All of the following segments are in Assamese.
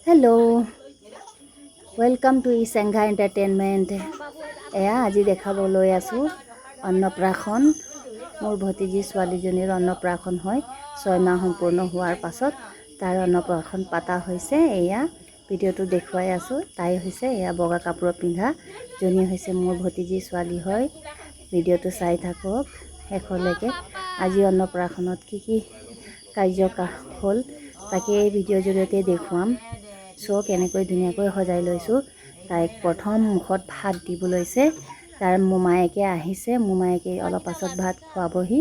Hello' welcome to Ichhengha entertainment. এয়া আজি দেখাবলৈ আছোঁ অন্নপ্ৰাশন। মোৰ ভতিজী ছোৱালীজনীৰ অন্নপ্ৰাশন হয় 6 মাহ সম্পূৰ্ণ হোৱাৰ পাছত তাৰ অন্নপ্ৰাশন পাতা হৈছে। এয়া ভিডিঅ'টো দেখুৱাই আছোঁ। তাই হৈছে এয়া বগা কাপোৰ পিন্ধা জনী হৈছে মোৰ ভতিজী ছোৱালী হয়। ভিডিঅ'টো চাই থাকক শেষলৈকে। আজি অন্নপ্ৰাশনত কি কাৰ্য হ'ল তাকে এই ভিডিঅ'ৰ জৰিয়তে দেখুৱাম। কেনেকৈ ধুনীয়াকৈ সজাই লৈছোঁ। তাইক প্ৰথম মুখত ভাত দিব লৈছে। তাৰ মোমায়েকে আহিছে। মোমায়েকে অলপ পাছত ভাত খুৱাবহি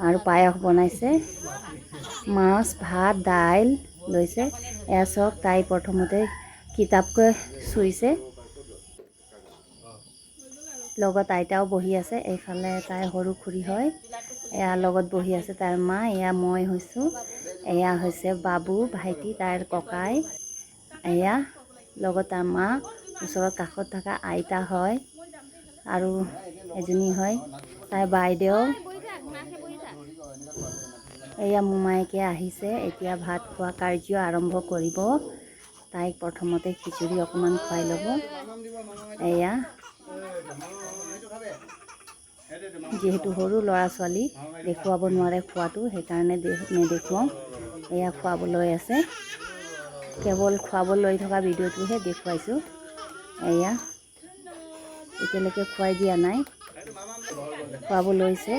আৰু পায়স বনাইছে। মাছ ভাত দাইল লৈছে। এয়া চাওক, তাই প্ৰথমতে কিতাপকৈ চুইছে। লগত আইতাও বহি আছে। এইফালে তাইৰ সৰু খুৰী হয়, এয়া লগত বহি আছে তাইৰ মা। এয়া মই হৈছোঁ, এয়া হৈছে বাবু ভাইটি তাইৰ ককাই। এয়া লগত তাৰ মা, ওচৰত কাষত থকা আইতা হয় আৰু এজনী হয় তাইৰ বাইদেউ। এয়া মোমায়েকে আহিছে। এতিয়া ভাত খোৱা কাৰ্য আৰম্ভ কৰিব। তাইক প্ৰথমতে খিচিৰি অকণমান খুৱাই ল'ব। এয়া যিহেতু সৰু ল'ৰা ছোৱালী দেখুৱাব নোৱাৰে খোৱাটো, সেইকাৰণে নেদেখুৱাওঁ। এয়া খুৱাবলৈ আছে, কেৱল খুৱাব লৈ থকা ভিডিঅ'টোহে দেখুৱাইছোঁ। এয়া এতিয়ালৈকে খুৱাই দিয়া নাই, খুৱাব লৈছে।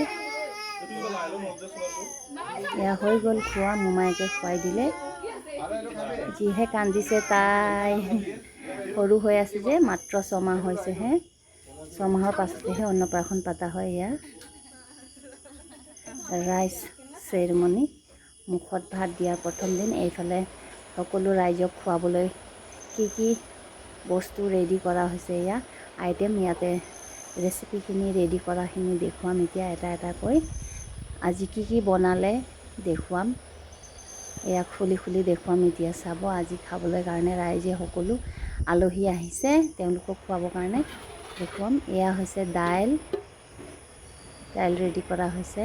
এয়া হৈ গ'ল খোৱা, মোমায়েকে খুৱাই দিলে। যিহে কান্দিছে তাই, সৰু হৈ আছে যে, মাত্ৰ 6 মাহ হৈছেহে। 6 মাহৰ পাছতেহে অন্নপ্ৰাশন পতা হয়। এয়া ৰাইজ চেৰিমনি, মুখত ভাত দিয়াৰ প্ৰথম দিন। এইফালে সকলো ৰাইজক খুৱাবলৈ কি বস্তু ৰেডি কৰা হৈছে। এয়া আইটেম, ইয়াতে ৰেচিপিখিনি ৰেডি কৰাখিনি দেখুৱাম এতিয়া এটা এটাকৈ। আজি কি বনালে দেখুৱাম। এয়া খুলি দেখুৱাম এতিয়া। চাব, আজি খাবলৈ কাৰণে ৰাইজে সকলো আলহী আহিছে, তেওঁলোকক খুৱাবৰ কাৰণে দেখুৱাম। এয়া হৈছে দাইল ৰেডি কৰা হৈছে।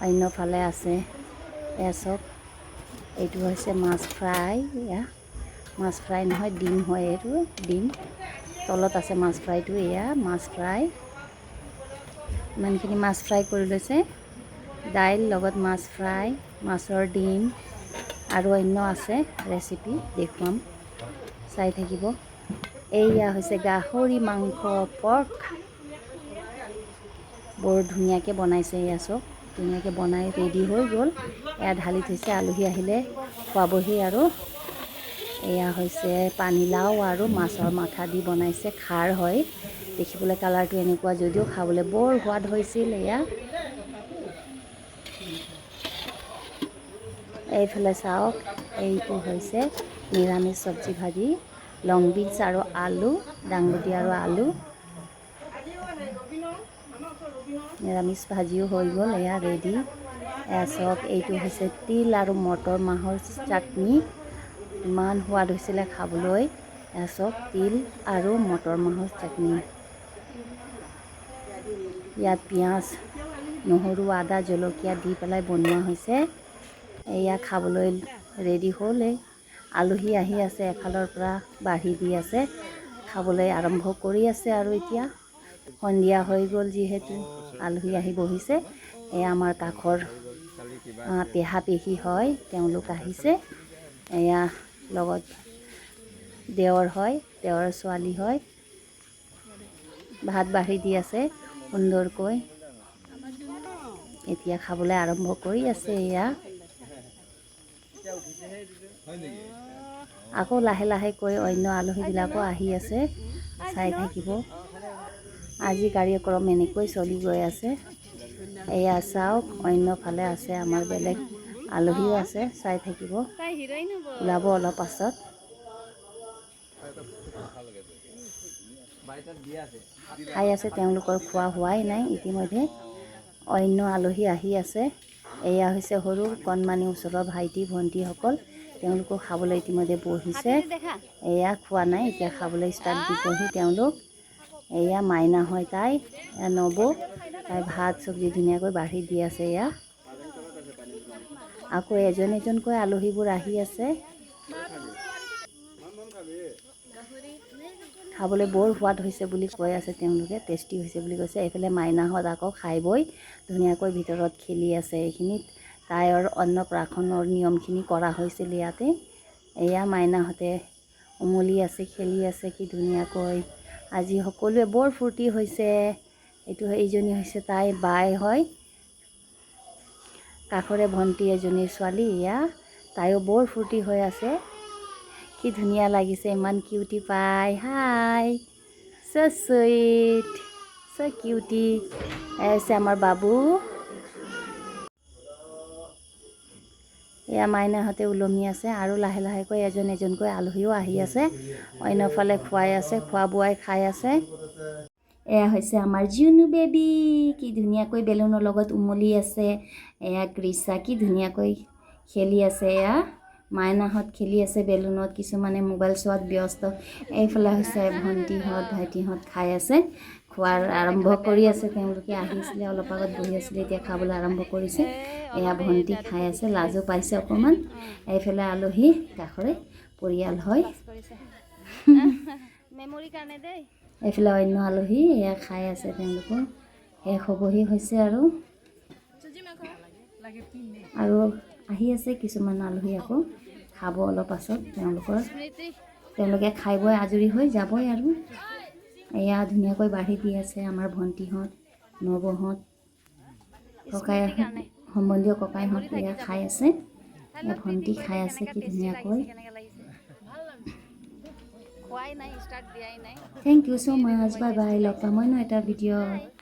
অন্যফালে আছে, এয়া চাওক, এইটো হৈছে মাছ ফ্ৰাই। এয়া মাছ ফ্ৰাই নহয়, ডিম হয় এইটো, ডিম তলত আছে মাছ ফ্ৰাইটো। এয়া মাছ ফ্ৰাই, ইমানখিনি মাছ ফ্ৰাই কৰি লৈছে। দাইল লগত মাছ ফ্ৰাই, মাছৰ ডিম আৰু অন্য আছে ৰেচিপি, দেখুৱাম, চাই থাকিব। এয়া হৈছে গাহৰি মাংস, পৰ্ক, বৰ ধুনীয়াকৈ বনাইছে। এয়া চব ধুনীয়াকৈ বনাই ৰেডি হৈ গ'ল। এয়া ঢালি থৈছে, আলহী আহিলে খুৱাবহি। আৰু এয়া হৈছে পানীলাও আৰু মাছৰ মাথা দি বনাইছে, খাৰ হয়। দেখিবলৈ কালাৰটো এনেকুৱা, যদিও খাবলৈ বৰ সোৱাদ হৈছিল। এয়া এইফালে চাওক, এইটো হৈছে নিৰামিষ চব্জি ভাজি, লং বিনছ আৰু আলু, দাংবডি আৰু আলু। নিৰামিষ ভাজিও হৈ গ'ল। এয়া ৰেডি। এয়া চাওক, এইটো হৈছে তিল আৰু মটৰ মাহৰ চাটনি। ইমান সোৱাদ হৈছিলে খাবলৈ। এয়া চাওক, তিল আৰু মটৰ মাহৰ চাটনি। ইয়াত পিঁয়াজ নহৰু আদা জলকীয়া দি পেলাই বনোৱা হৈছে। এয়া খাবলৈ ৰেডি হ'লেই। আলহী আহি আছে, এফালৰ পৰা বাঢ়ি দি আছে, খাবলৈ আৰম্ভ কৰি আছে। আৰু এতিয়া সন্ধিয়া হৈ গ'ল, যিহেতু আলহী আহি বহিছে। এয়া আমাৰ কাষৰ পেহা পেহী হয়, তেওঁলোক আহিছে। এয়া লগত দেৱৰ হয়, দেৱৰ ছোৱালী হয়। ভাত বাঢ়ি দি আছে সুন্দৰকৈ। এতিয়া খাবলৈ আৰম্ভ কৰি আছে। এয়া আকৌ লাহে লাহেকৈ অন্য আলহীবিলাকো আহি আছে, চাই থাকিব। আজি কাৰ্যক্ৰম এনেকৈ চলি গৈ আছে। এয়া চাওক, অন্যফালে আছে আমাৰ বেলেগ আলহীও আছে, চাই থাকিব, ওলাব অলপ পাছত। খাই আছে, তেওঁলোকৰ খোৱা হোৱাই নাই ইতিমধ্যে। অন্য আলহী আহি আছে। এয়া হৈছে সৰু কণমানি ওচৰৰ ভাইটি ভণ্টিসকল, তেওঁলোকো খাবলৈ ইতিমধ্যে বহিছে। এয়া খোৱা নাই, এতিয়া খাবলৈ ষ্টাৰ্ট দিবহি তেওঁলোক। এয়া মাইনা হয় তাই, নবৌ, তাই ভাত চব্জি ধুনীয়াকৈ বাঢ়ি দি আছে। এয়া আকৌ এজন এজনকৈ আলহীবোৰ আহি আছে। খাবলৈ বৰ সোৱাদ হৈছে বুলি কৈ আছে তেওঁলোকে, টেষ্টি হৈছে বুলি কৈছে। এইফালে মাইনাহঁত আকৌ খাই বৈ ধুনীয়াকৈ ভিতৰত খেলি আছে। এইখিনিত তাইৰ অন্নপ্ৰাশনৰ নিয়মখিনি কৰা হৈছিল ইয়াতে। এয়া মাইনাহঁতে উমলি আছে, খেলি আছে কি ধুনীয়াকৈ। আজি সকলোৱে বৰ ফূৰ্তি হৈছে। এইজনী হৈছে তাই বাই হয়, কাষৰে ভণ্টি এজনীৰ ছোৱালী। এয়া তাইও বৰ ফূৰ্তি হৈ আছে। কি ধুনীয়া লাগিছে, ইমান কিউটি পাই। হাই, চ' চুইট, চ' কিউটি। এছে আমাৰ বাবু। এয়া মাইনাহঁতে ওলমি আছে আৰু লাহে লাহেকৈ এজন এজনকৈ আলহীও আহি আছে। অন্যফালে খুৱাই আছে, খোৱা বোৱাই খাই আছে। এয়া হৈছে আমাৰ জুনু বেবী, কি ধুনীয়াকৈ বেলুনৰ লগত উমলি আছে। এয়া কৃষা কি ধুনীয়াকৈ খেলি আছে। এয়া মাইনাহঁত খেলি আছে বেলুনত, কিছুমানে মোবাইল চোৱাত ব্যস্ত। এইফালে হৈছে ভণ্টিহঁত ভাইটিহঁত খাই আছে, খোৱাৰ আৰম্ভ কৰি আছে। তেওঁলোকে আহিছিলে অলপ আগত বহি আছিলে, এতিয়া খাবলৈ আৰম্ভ কৰিছে। এয়া ভণ্টি খাই আছে, লাজো পাইছে অকণমান। এইফালে আলহী কাষৰে পৰিয়াল হয়। এইফালে অন্য আলহী এয়া খাই আছে, তেওঁলোকৰ শেষ হ'বহি হৈছে আৰু আহি আছে কিছুমান আলহী আকৌ খাব অলপ পাছত। তেওঁলোকে খাই বৈ আজৰি হৈ যাবই আৰু। এয়া ধুনীয়াকৈ বাঢ়ি দি আছে আমাৰ ভণ্টিহঁত, নৱহঁত, ককাই সম্বন্ধীয় ককাইহঁত এয়া খাই আছে। এয়া ভণ্টি খাই আছে কি ধুনীয়াকৈ। Thank you so' much, bye bye. লগ পাম অন্য এটা ভিডিঅ'।